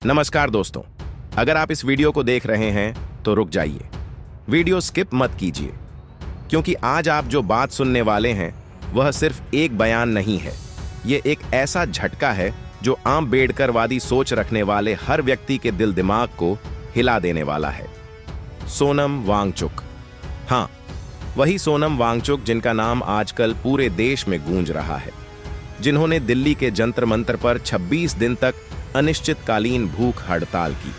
नमस्कार दोस्तों, अगर आप इस वीडियो को देख रहे हैं तो रुक जाइए, वीडियो स्किप मत कीजिए, क्योंकि आज आप जो बात सुनने वाले हैं वह सिर्फ एक बयान नहीं है। ये एक ऐसा झटका है जो आम्बेडकरवादी सोच रखने वाले हर व्यक्ति के दिल दिमाग को हिला देने वाला है। सोनम वांगचुक, हाँ, वही सोनम वांगचुक जिनका नाम आजकल पूरे देश में गूंज रहा है, जिन्होंने दिल्ली के जंतर मंतर पर 26 दिन तक अनिश्चितकालीन भूख हड़ताल की,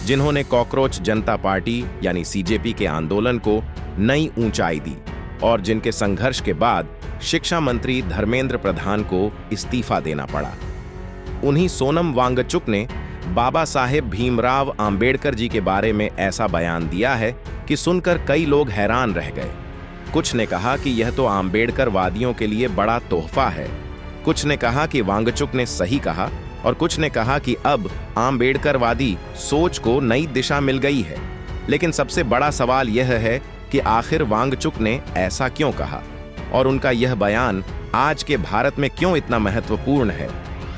जिन्होंने कॉकरोच जनता पार्टी यानी सीजेपी के आंदोलन को नई ऊंचाई दी और जिनके संघर्ष के बाद शिक्षा मंत्री धर्मेंद्र प्रधान को इस्तीफा देना पड़ा। उन्हीं सोनम वांगचुक ने बाबा साहेब भीमराव आंबेडकर जी के बारे में ऐसा बयान दिया है कि सुनकर कई लोग हैरान रह गए। कुछ ने कहा कि यह तो आंबेडकर वादियों के लिए बड़ा तोहफा है, कुछ ने कहा कि वांगचुक ने सही कहा और कुछ ने कहा कि अब आंबेडकरवादी सोच को नई दिशा मिल गई है। लेकिन सबसे बड़ा सवाल यह है कि आखिर वांगचुक ने ऐसा क्यों कहा और उनका यह बयान आज के भारत में क्यों इतना महत्वपूर्ण है।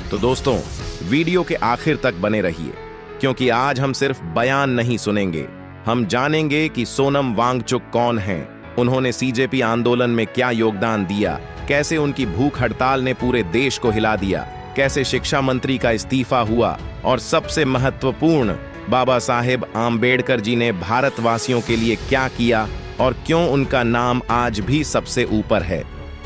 तो दोस्तों, वीडियो के आखिर तक बने रहिए, क्योंकि आज हम सिर्फ बयान नहीं सुनेंगे, हम जानेंगे कि सोनम वांगचुक कौन हैं, उन्होंने सीजेपी आंदोलन में क्या योगदान दिया, कैसे उनकी भूख हड़ताल ने पूरे देश को हिला दिया, कैसे शिक्षा मंत्री का इस्तीफा हुआ और सबसे महत्वपूर्ण, बाबा साहेब आंबेडकर जी ने भारतवासियों के लिए क्या किया और क्यों उनका नाम आज भी सबसे ऊपर है।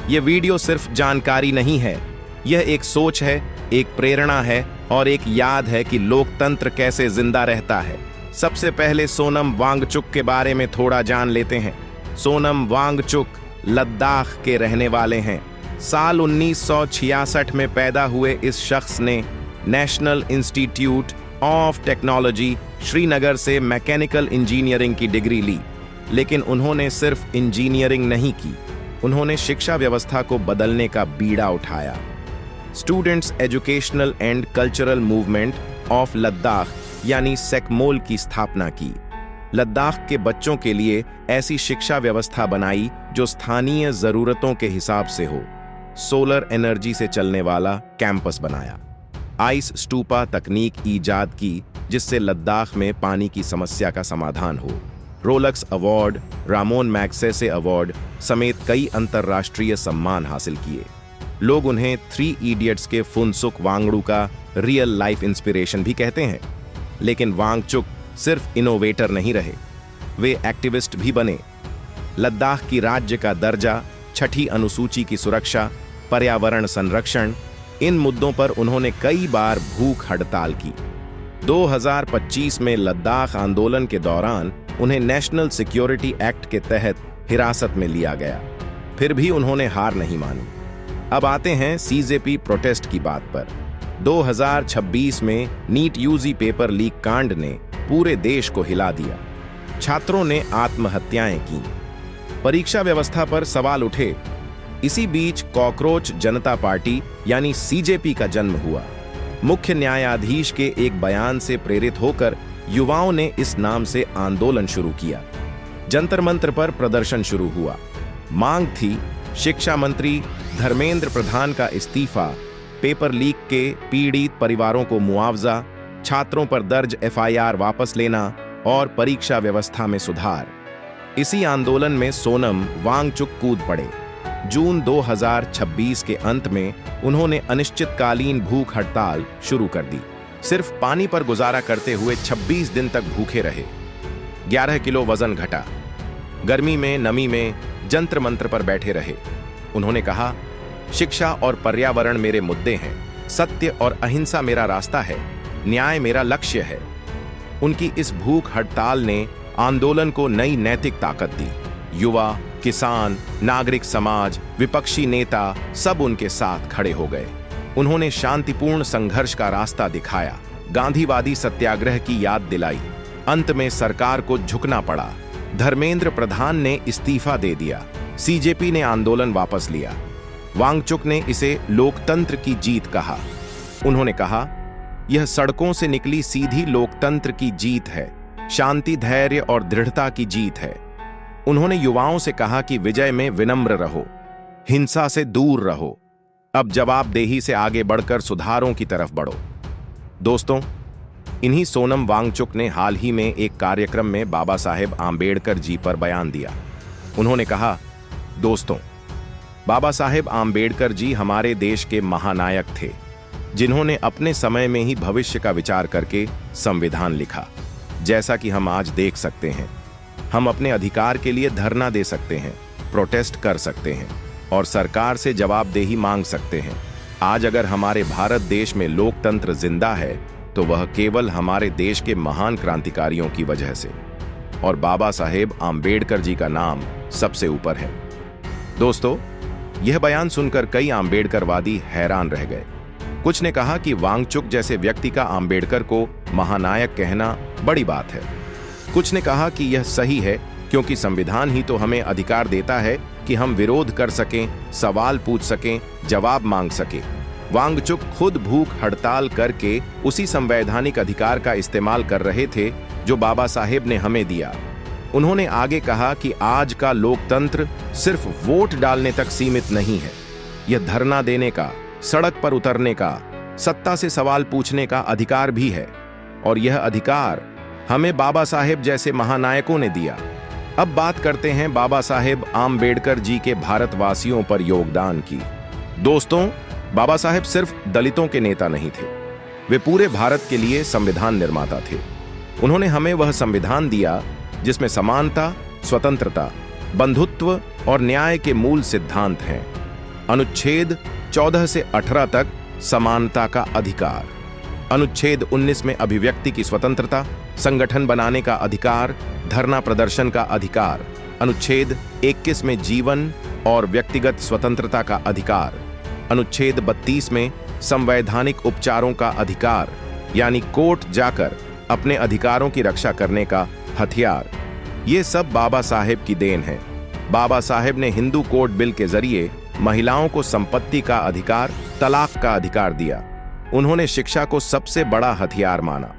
यह वीडियो सिर्फ जानकारी नहीं है, यह एक सोच है, एक प्रेरणा है और एक याद है कि लोकतंत्र कैसे जिंदा रहता है। सबसे पहले सोनम वांगचुक के बारे में थोड़ा जान लेते हैं। सोनम वांगचुक लद्दाख के रहने वाले हैं। साल 1966 में पैदा हुए इस शख्स ने national institute of technology Srinagar से मैकेनिकल इंजीनियरिंग की डिग्री ली। लेकिन उन्होंने सिर्फ इंजीनियरिंग नहीं की, उन्होंने शिक्षा व्यवस्था को बदलने का बीड़ा उठाया। Students educational and cultural movement of Ladakh यानी सेकमोल की स्थापना की। लद्दाख के बच्चों के लिए ऐसी शिक्षा व्यवस्था बनाई जो स्थानीय जरूरतों के हिसाब से हो। सोलर एनर्जी से चलने वाला कैंपस बनाया। आइस स्टूपा तकनीक ईजाद की जिससे लद्दाख में पानी की समस्या का समाधान हो। रोलेक्स अवार्ड, रामोन मैग्सेसे अवार्ड समेत कई अंतर्राष्ट्रीय सम्मान हासिल किए। लोग उन्हें 3 इडियट्स के फुनसुक वांगडू का रियल लाइफ इंस्पिरेशन भी कहते हैं। लेकिन वांगचुक सिर्फ इनोवेटर नहीं रहे, वे एक्टिविस्ट भी बने। लद्दाख की राज्य का दर्जा, छठी अनुसूची की सुरक्षा, पर्यावरण संरक्षण, इन मुद्दों पर उन्होंने कई बार भूख हड़ताल की। 2025 में लद्दाख आंदोलन के दौरान उन्हें नेशनल सिक्योरिटी एक्ट के तहत हिरासत में लिया गया, फिर भी उन्होंने हार नहीं मानी। अब आते हैं सीजेपी प्रोटेस्ट की बात पर। 2026 में नीट यूजी पेपर लीक कांड ने पूरे देश को हिला दिया। छात्रों ने आत्महत्याएं की, परीक्षा व्यवस्था पर सवाल उठे। इसी बीच कॉकरोच जनता पार्टी यानी सीजेपी का जन्म हुआ। मुख्य न्यायाधीश के एक बयान से प्रेरित होकर युवाओं ने इस नाम से आंदोलन शुरू किया। जंतर मंतर पर प्रदर्शन शुरू हुआ। मांग थी शिक्षा मंत्री धर्मेंद्र प्रधान का इस्तीफा, पेपर लीक के पीड़ित परिवारों को मुआवजा, छात्रों पर दर्ज एफआईआर वापस लेना और परीक्षा व्यवस्था में सुधार। इसी आंदोलन में सोनम वांगचुक कूद पड़े। जून 2026 के अंत में उन्होंने अनिश्चितकालीन भूख हड़ताल शुरू कर दी। सिर्फ पानी पर गुजारा करते हुए 26 दिन तक भूखे रहे। 11 किलो वजन घटा। गर्मी में, नमी में जंतर मंतर पर बैठे रहे। उन्होंने कहा, शिक्षा और पर्यावरण मेरे मुद्दे हैं, सत्य और अहिंसा मेरा रास्ता है, न्याय मेरा लक्ष्य है। उनकी इस भूख हड़ताल ने आंदोलन को नई नैतिक ताकत दी। युवा, किसान, नागरिक समाज, विपक्षी नेता सब उनके साथ खड़े हो गए। उन्होंने शांतिपूर्ण संघर्ष का रास्ता दिखाया, गांधीवादी सत्याग्रह की याद दिलाई। अंत में सरकार को झुकना पड़ा। धर्मेंद्र प्रधान ने इस्तीफा दे दिया। सीजेपी ने आंदोलन वापस लिया। वांगचुक ने इसे लोकतंत्र की जीत कहा। उन्होंने कहा, यह सड़कों से निकली सीधी लोकतंत्र की जीत है, शांति, धैर्य और दृढ़ता की जीत है। उन्होंने युवाओं से कहा कि विजय में विनम्र रहो, हिंसा से दूर रहो, अब जवाबदेही से आगे बढ़कर सुधारों की तरफ बढ़ो। दोस्तों, इन्हीं सोनम वांगचुक ने हाल ही में एक कार्यक्रम में बाबा साहेब आम्बेडकर जी पर बयान दिया। उन्होंने कहा, दोस्तों, बाबा साहेब आम्बेडकर जी हमारे देश के महानायक थे, जिन्होंने अपने समय में ही भविष्य का विचार करके संविधान लिखा। जैसा कि हम आज देख सकते हैं, हम अपने अधिकार के लिए धरना दे सकते हैं, प्रोटेस्ट कर सकते हैं और सरकार से जवाबदेही मांग सकते हैं। आज अगर हमारे भारत देश में लोकतंत्र जिंदा है तो वह केवल हमारे देश के महान क्रांतिकारियों की वजह से, और बाबा साहेब आम्बेडकर जी का नाम सबसे ऊपर है। दोस्तों, यह बयान सुनकर कई आम्बेडकरवादी हैरान रह गए। कुछ ने कहा कि वांगचुक जैसे व्यक्ति का आम्बेडकर को महानायक कहना बड़ी बात है। कुछ ने कहा कि यह सही है क्योंकि संविधान ही तो हमें अधिकार देता है कि हम विरोध कर सकें, सवाल पूछ सकें, जवाब मांग सकें। वांगचुक खुद भूख हड़ताल करके उसी संवैधानिक अधिकार का इस्तेमाल कर रहे थे जो बाबा साहेब ने हमें दिया। उन्होंने आगे कहा कि आज का लोकतंत्र सिर्फ वोट डालने तक सीमित नहीं है, यह धरना देने का, सड़क पर उतरने का, सत्ता से सवाल पूछने का अधिकार भी है, और यह अधिकार हमें बाबा साहेब जैसे महानायकों ने दिया। अब बात करते हैं बाबा साहेब आम्बेडकर जी के भारतवासियों पर योगदान की। दोस्तों, बाबा साहेब सिर्फ दलितों के नेता नहीं थे, वे पूरे भारत के लिए संविधान निर्माता थे। उन्होंने हमें वह संविधान दिया जिसमें समानता, स्वतंत्रता, बंधुत्व और न्याय के मूल सिद्धांत हैं। अनुच्छेद 14 से 18 तक समानता का अधिकार, अनुच्छेद 19 में अभिव्यक्ति की स्वतंत्रता, संगठन बनाने का अधिकार, धरना प्रदर्शन का अधिकार, अनुच्छेद 21 में जीवन और व्यक्तिगत स्वतंत्रता का अधिकार, अनुच्छेद 32 में संवैधानिक उपचारों का अधिकार यानी कोर्ट जाकर अपने अधिकारों की रक्षा करने का हथियार। ये सब बाबा साहेब की देन है। बाबा साहेब ने हिंदू कोड बिल के जरिए महिलाओं को संपत्ति का अधिकार, तलाक का अधिकार दिया। उन्होंने शिक्षा को सबसे बड़ा हथियार माना।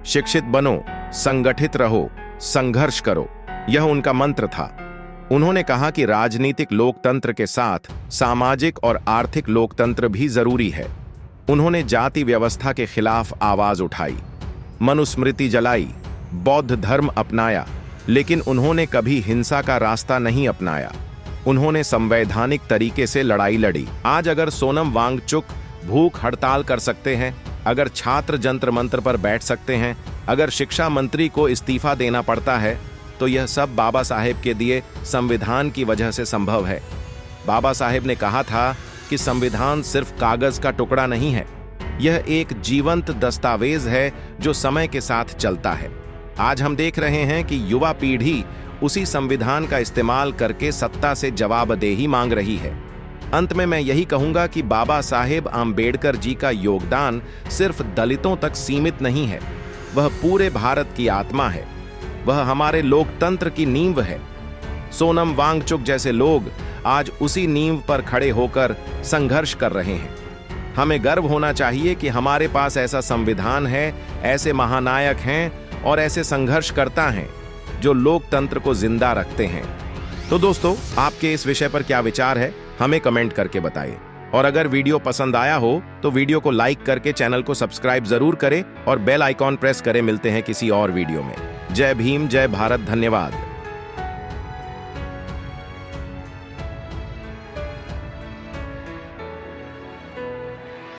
शिक्षित बनो, संगठित रहो, संघर्ष करो, यह उनका मंत्र था। उन्होंने कहा कि राजनीतिक लोकतंत्र के साथ सामाजिक और आर्थिक लोकतंत्र भी जरूरी है। उन्होंने जाति व्यवस्था के खिलाफ आवाज उठाई, मनुस्मृति जलाई, बौद्ध धर्म अपनाया, लेकिन उन्होंने कभी हिंसा का रास्ता नहीं अपनाया। उन्होंने संवैधानिक तरीके से लड़ाई लड़ी। आज अगर सोनम वांगचुक भूख हड़ताल कर सकते हैं, अगर छात्र जंतर मंतर पर बैठ सकते हैं, अगर शिक्षा मंत्री को इस्तीफा देना पड़ता है, तो यह सब बाबा साहेब के दिए संविधान की वजह से संभव है। बाबा साहेब ने कहा था कि संविधान सिर्फ कागज का टुकड़ा नहीं है, यह एक जीवंत दस्तावेज है जो समय के साथ चलता है। आज हम देख रहे हैं कि युवा पीढ़ी उसी संविधान का इस्तेमाल करके सत्ता से जवाबदेही मांग रही है। अंत में मैं यही कहूंगा कि बाबा साहेब आम्बेडकर जी का योगदान सिर्फ दलितों तक सीमित नहीं है, वह पूरे भारत की आत्मा है, वह हमारे लोकतंत्र की नींव है। सोनम वांगचुक जैसे लोग आज उसी नींव पर खड़े होकर संघर्ष कर रहे हैं। हमें गर्व होना चाहिए कि हमारे पास ऐसा संविधान है, ऐसे महानायक हैं और ऐसे संघर्षकर्ता हैं जो लोकतंत्र को जिंदा रखते हैं। तो दोस्तों, आपके इस विषय पर क्या विचार है, हमें कमेंट करके बताइए। और अगर वीडियो पसंद आया हो तो वीडियो को लाइक करके चैनल को सब्सक्राइब जरूर करें और बेल आइकॉन प्रेस करें। मिलते हैं किसी और वीडियो में। जय भीम, जय भारत, धन्यवाद।